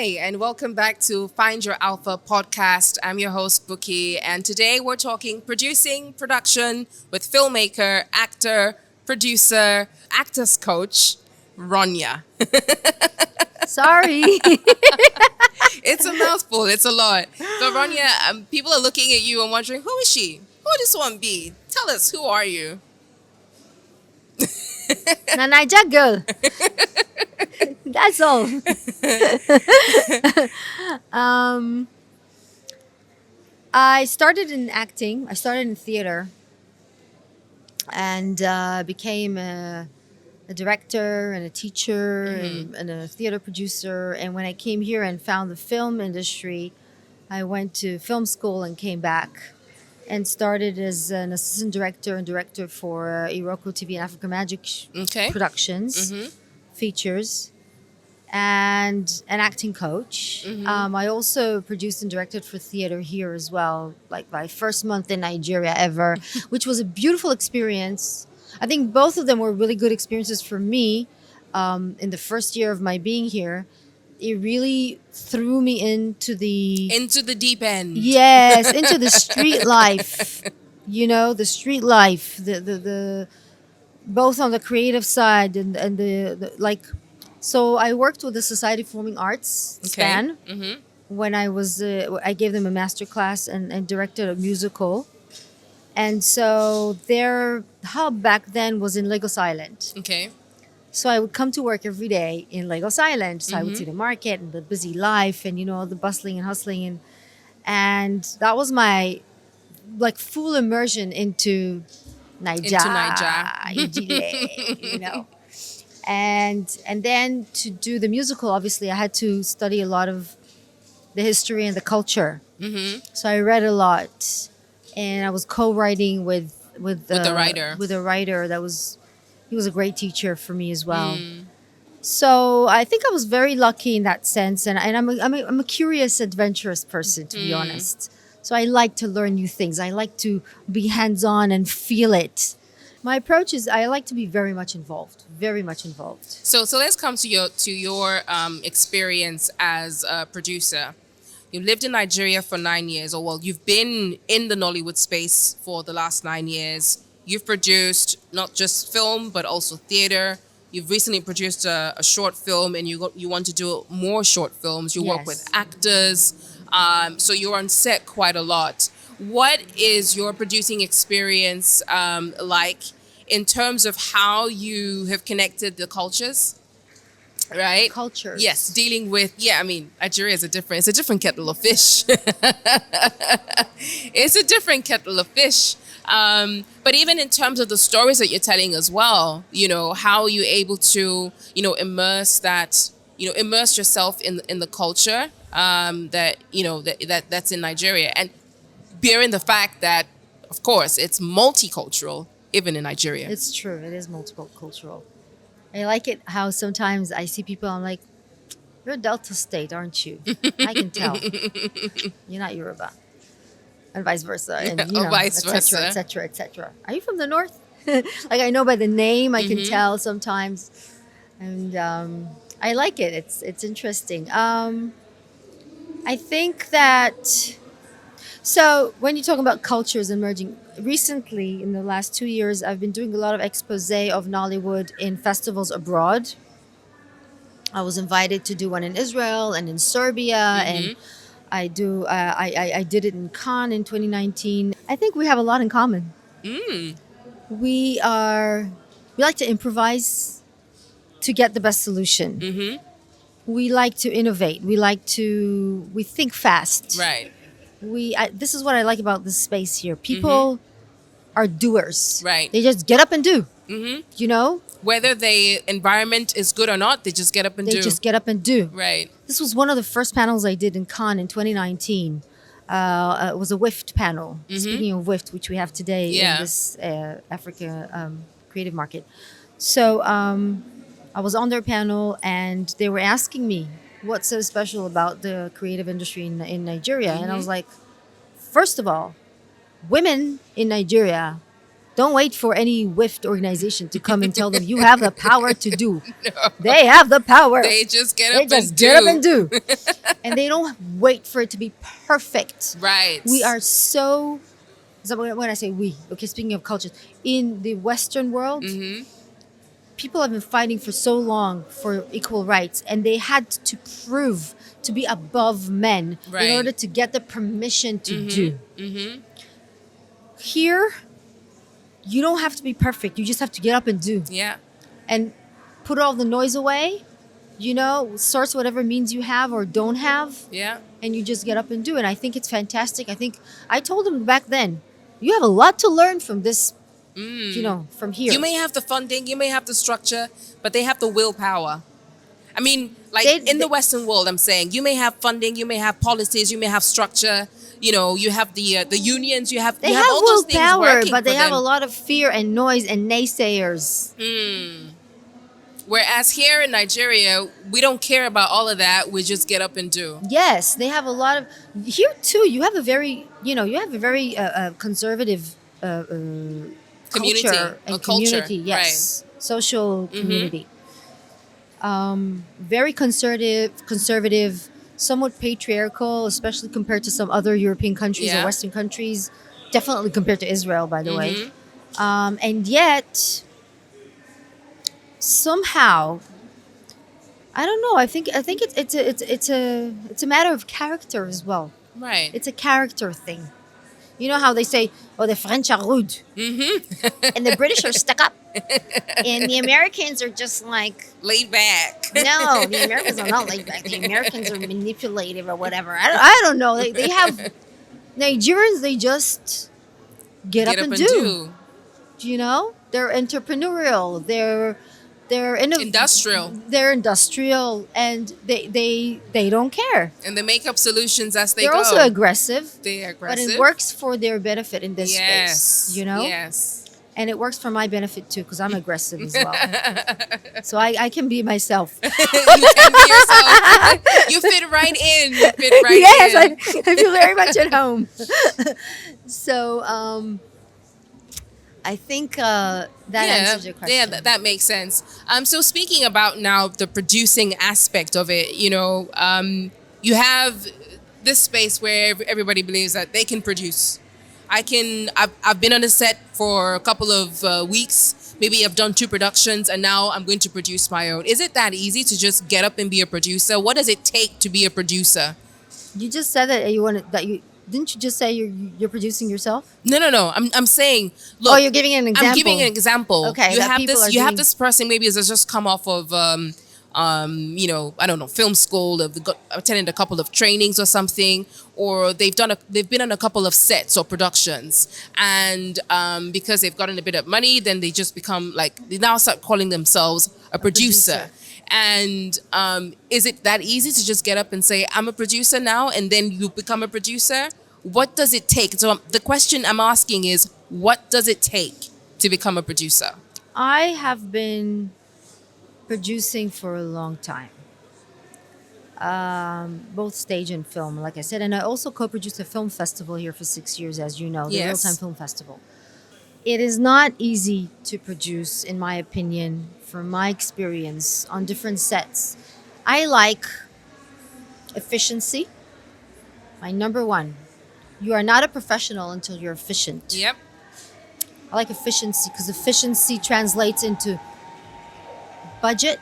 Hi, and welcome back to Find Your Alpha podcast. I'm your host, Buki, and today we're talking producing, production with filmmaker, actor, producer, actors coach, Ronya. Sorry. It's a mouthful, it's a lot. So, Ronya, people are looking at you and wondering, who is she? Who would this one be? Tell us, who are you? Na Naija girl. That's all. um, I started in acting. I started in theater and became a director and a teacher and a theater producer. And when I came here and found the film industry, I went to film school and came back and started as an assistant director and director for IrokoTV and Africa Magic Okay. Productions, Mm-hmm. features, and an acting coach. I also produced and directed for theater here as well, like my first month in Nigeria ever, which was a beautiful experience. I think both of them were really good experiences for me in the first year of my being here. It really threw me into the Into the deep end. yes, into the street life. The street life, the both on the creative side and the like. So I worked with the Society of Performing Arts Okay. SPAN Mm-hmm. when I gave them a master class and directed a musical. And so their hub back then was in Lagos Island. Okay. So I would come to work every day in Lagos Island. So I would Mm-hmm. see the market and the busy life and all the bustling and hustling and that was my like full immersion into Into Niger. Ijile. And then to do the musical, obviously I had to study a lot of the history and the culture. Mm-hmm. So I read a lot, and I was co-writing With the writer. with a writer that was he was a great teacher for me as well. Mm. So I think I was very lucky in that sense, and I'm a curious, adventurous person, to be honest. So I like to learn new things. I like to be hands-on and feel it. My approach is I like to be very much involved, very much involved. So let's come to your experience as a producer. You lived in Nigeria for 9 years, or well, you've been in the Nollywood space for the last 9 years. You've produced not just film but also theater. You've recently produced a short film, and you want to do more short films. You work with Yes. actors, so you're on set quite a lot. What is your producing experience like in terms of how you have connected the cultures? Right. Cultures. Yes, dealing with I mean, Nigeria is it's a different kettle of fish. It's a different kettle of fish. But even in terms of the stories that you're telling as well, how are you able to, immerse yourself in the culture that's in Nigeria, and bearing the fact that, of course, it's multicultural even in Nigeria. It's true. It is multiple cultural. I like it how sometimes I see people. I'm like, you're a Delta state, aren't you? I can tell. You're not Yoruba, and vice versa, and Or vice etc. versa. etc. etc. Are you from the north? Like I know by the name, I can tell sometimes, and I like it. It's interesting. I think that so when you talk about cultures emerging, recently in the last 2 years, I've been doing a lot of expose of Nollywood in festivals abroad. I was invited to do one in Israel and in Serbia, and I did it in Cannes in 2019. I think we have a lot in common. Mm. We are we like to improvise to get the best solution. Mm-hmm. We like to innovate. We think fast. Right. This is what I like about this space here. People are doers. Right. They just get up and do. Mm-hmm. You know, Whether the environment is good or not, they just get up and they do. just get up and do. Right. This was one of the first panels I did in Cannes in 2019. It was a WIFT panel. Speaking of WIFT, which we have today Yeah. in this Africa creative market. So I was on their panel, and they were asking me what's so special about the creative industry in Nigeria. And I was like, first of all, women in Nigeria Don't wait for any whiffed organization to come and tell them you have the power to do. They have the power. They just get They up and just get up do. and do. And they don't wait for it to be perfect. Right. We are so when I say we, okay, speaking of cultures, in the Western world, Mm-hmm. people have been fighting for so long for equal rights, and they had to prove to be above men Right. in order to get the permission to do. Mm-hmm. Here, you don't have to be perfect. You just have to get up and do. Yeah. And put all the noise away, source whatever means you have or don't have, Yeah. and you just get up and do. And I think it's fantastic. I think I told him back then, you have a lot to learn from this, from here. You may have the funding, you may have the structure, but they have the willpower. I mean, like in the Western world, I'm saying you may have funding, you may have policies, you may have structure. You have the unions, you have They have all those things willpower, working but they for have them. a lot of fear and noise and naysayers. Whereas here in Nigeria, we don't care about all of that. We just get up and do. Yes, they have a lot of. Here too, you have a very, conservative Community, culture a and culture, community. Yes, social community. Very conservative, somewhat patriarchal, especially compared to some other European countries Yeah. or Western countries. Definitely compared to Israel, by the way. And yet, somehow, I don't know. I think it's a matter of character as well. Right. It's a character thing. You know how they say, "Oh, the French are rude, and the British are stuck up, and the Americans are just like." Laid back. No, the Americans are not like that. The Americans are manipulative or whatever. I don't know. They have Nigerians. They just get up and do. They're entrepreneurial. They're Industrial. They're industrial, and they don't care. And they make up solutions as they They're go. also aggressive. They're But aggressive. it works for their benefit in this Yes. space, Yes. And it works for my benefit too, because I'm aggressive as well. So I can be myself. You can be yourself. You fit right in. You fit right Yes, in. I feel very much at home. So I think that answers your question. Yeah, that makes sense. So speaking about now the producing aspect of it, you have this space where everybody believes that they can produce. I've been on a set for a couple of weeks. Maybe I've done 2 productions, and now I'm going to produce my own. Is it that easy to just get up and be a producer? What does it take to be a producer? You just said that didn't you just say you're producing yourself? No. I'm saying, look. Oh, you're giving an example. I'm giving an example. Okay, You that have people this. are You have doing- this person. Maybe has just come off of, I don't know, film school. They've attended a couple of trainings or something, or they've been on a couple of sets or productions, and because they've gotten a bit of money, then they just become they now start calling themselves a producer. And is it that easy to just get up and say, I'm a producer now, and then you become a producer? What does it take? So the question I'm asking is, what does it take to become a producer? I have been producing for a long time, both stage and film, like I said. And I also co-produced a film festival here for 6 years, as you know, the Yes. Real Time Film Festival. It is not easy to produce, in my opinion, from my experience on different sets. I like efficiency. My number one. You are not a professional until you're efficient. Yep. I like efficiency because efficiency translates into budget,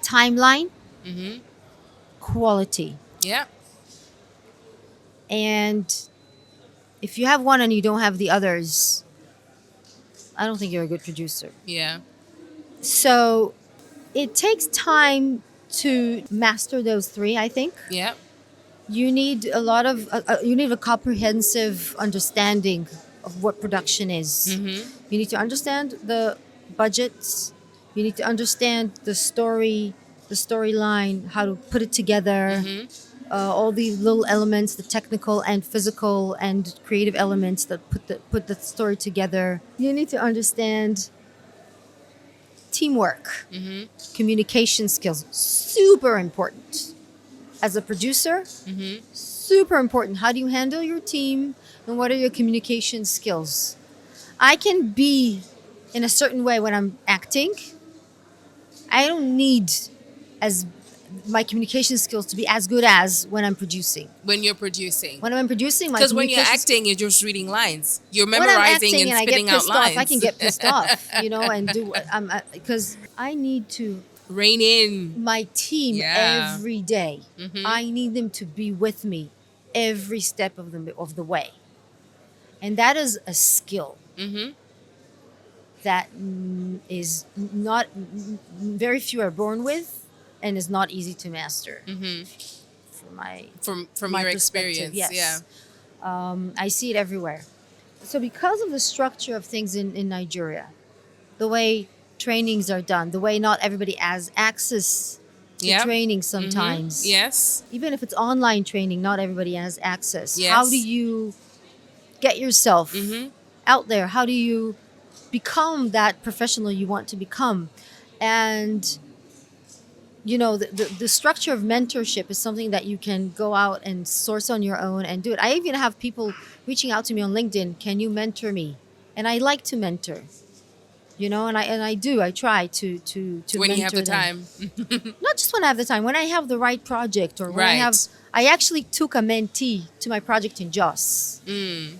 timeline, quality. Yeah. And if you have one and you don't have the others, I don't think you're a good producer. Yeah. So it takes time to master those 3, I think. Yeah. You need a comprehensive understanding of what production is. You need to understand the budgets. You need to understand the storyline, how to put it together, all the little elements, the technical and physical and creative elements that put the story together. You need to understand teamwork, communication skills, super important. As a producer, super important. How do you handle your team, and what are your communication skills? I can be in a certain way when I'm acting. I don't need as my communication skills to be as good as when I'm producing. When you're producing. When I'm producing, my Because when you're communication acting, you're just reading lines. You're when I'm memorizing acting and and I get spitting out pissed off, I can lines. get pissed off, and do because I need to Rein in. my team Yeah. every day. I need them to be with me every step of the way, and that is a skill that is not very few are born with, and is not easy to master. From From my your perspective, experience. Yeah. yes, I see it everywhere. So because of the structure of things in Nigeria, the way trainings are done, the way not everybody has access to Yeah. training sometimes. Yes. Even if it's online training, not everybody has access. Yes. How do you get yourself out there? How do you become that professional you want to become? And the structure of mentorship is something that you can go out and source on your own and do it. I even have people reaching out to me on LinkedIn, can you mentor me? And I like to mentor, and I do. I try to When you have mentor the them. time. Not just when I have the time, when I have the right project, or when Right. I actually took a mentee to my project in Jos.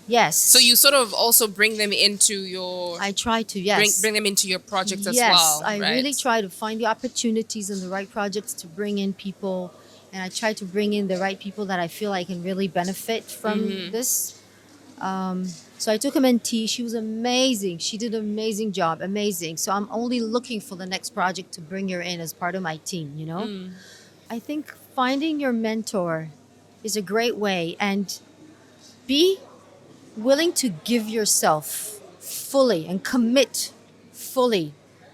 Yes. So you sort of also bring them into your I try to, yes. bring them into your project as Yes, well. I right? really try to find the opportunities and the right projects to bring in people, and I try to bring in the right people that I feel I can really benefit from this. So I took a mentee. She was amazing. She did an amazing job, amazing. So I'm only looking for the next project to bring her in as part of my team. I think finding your mentor is a great way, and be willing to give yourself fully and commit fully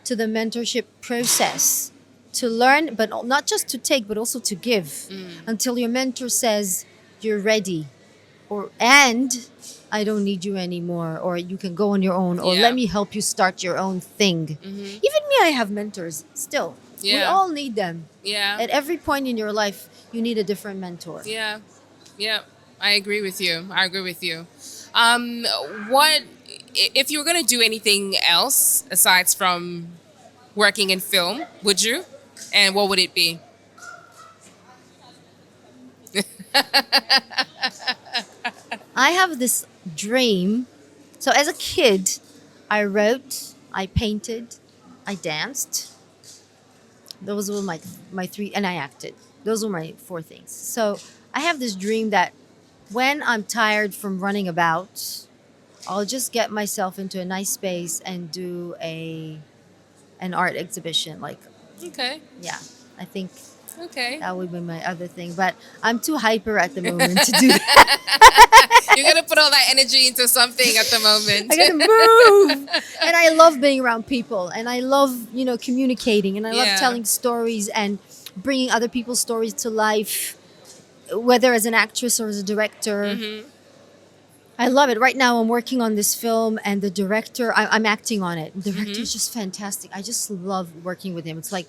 to the mentorship process, to learn, but not just to take, but also to give, until your mentor says you're ready, and I don't need you anymore, or you can go on your own, or Yeah. let me help you start your own thing. Even me, I have mentors still. We Yeah. all need them. Yeah. At every point in your life, you need a different mentor. Yeah. Yeah. I agree with you. I agree with you. What if you were going to do anything else aside from working in film? Would you? And what would it be? I have this dream. So as a kid, I wrote, I painted, I danced. Those were my three, and I acted. Those were my four things. So I have this dream that when I'm tired from running about, I'll just get myself into a nice space and do an art exhibition. Like, Okay. yeah, I think Okay. that would be my other thing. But I'm too hyper at the moment to do that. You're gonna put all that energy into something at the moment. I gotta move. And I love being around people, and I love, communicating, and I love Yeah. telling stories and bringing other people's stories to life, whether as an actress or as a director. I love it. Right now, I'm working on this film, and the director, I'm acting on it. The director is just fantastic. I just love working with him. It's like,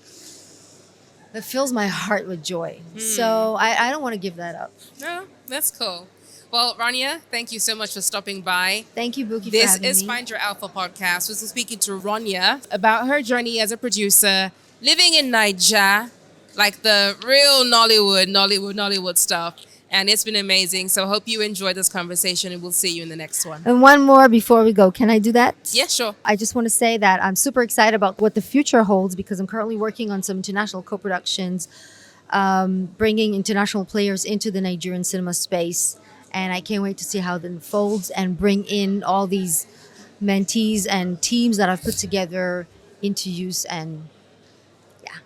it fills my heart with joy. So I don't want to give that up. No, that's cool. Well, Ronya, thank you so much for stopping by. Thank you, Buki, for This having is me. Find Your Alpha podcast. We're speaking to Ronya about her journey as a producer, living in Niger, like the real Nollywood stuff. And it's been amazing. So hope you enjoyed this conversation, and we'll see you in the next one. And one more before we go. Can I do that? Yeah, sure. I just want to say that I'm super excited about what the future holds, because I'm currently working on some international co-productions, bringing international players into the Nigerian cinema space. And I can't wait to see how it unfolds and bring in all these mentees and teams that I've put together into use. And yeah,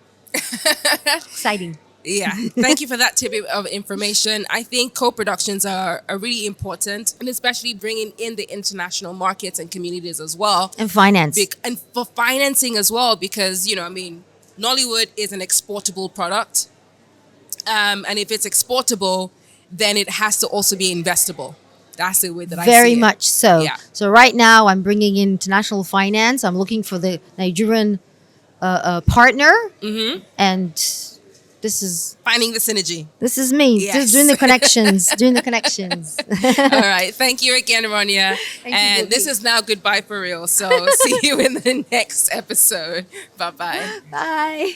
exciting. Yeah, thank you for that tidbit of information. I think co-productions are really important, and especially bringing in the international markets and communities as well. And finance. And for financing as well, because, Nollywood is an exportable product. And if it's exportable, then it has to also be investable. That's the way that I see it. Very much so. Yeah. So right now I'm bringing in international finance. I'm looking for the Nigerian partner, and this is Finding the synergy. me. Yes. Just doing the connections. Doing the connections. All right. Thank you again, Ronya. Thank you, And this Vicky. is now goodbye for real. So see you in the next episode. Bye-bye. Bye.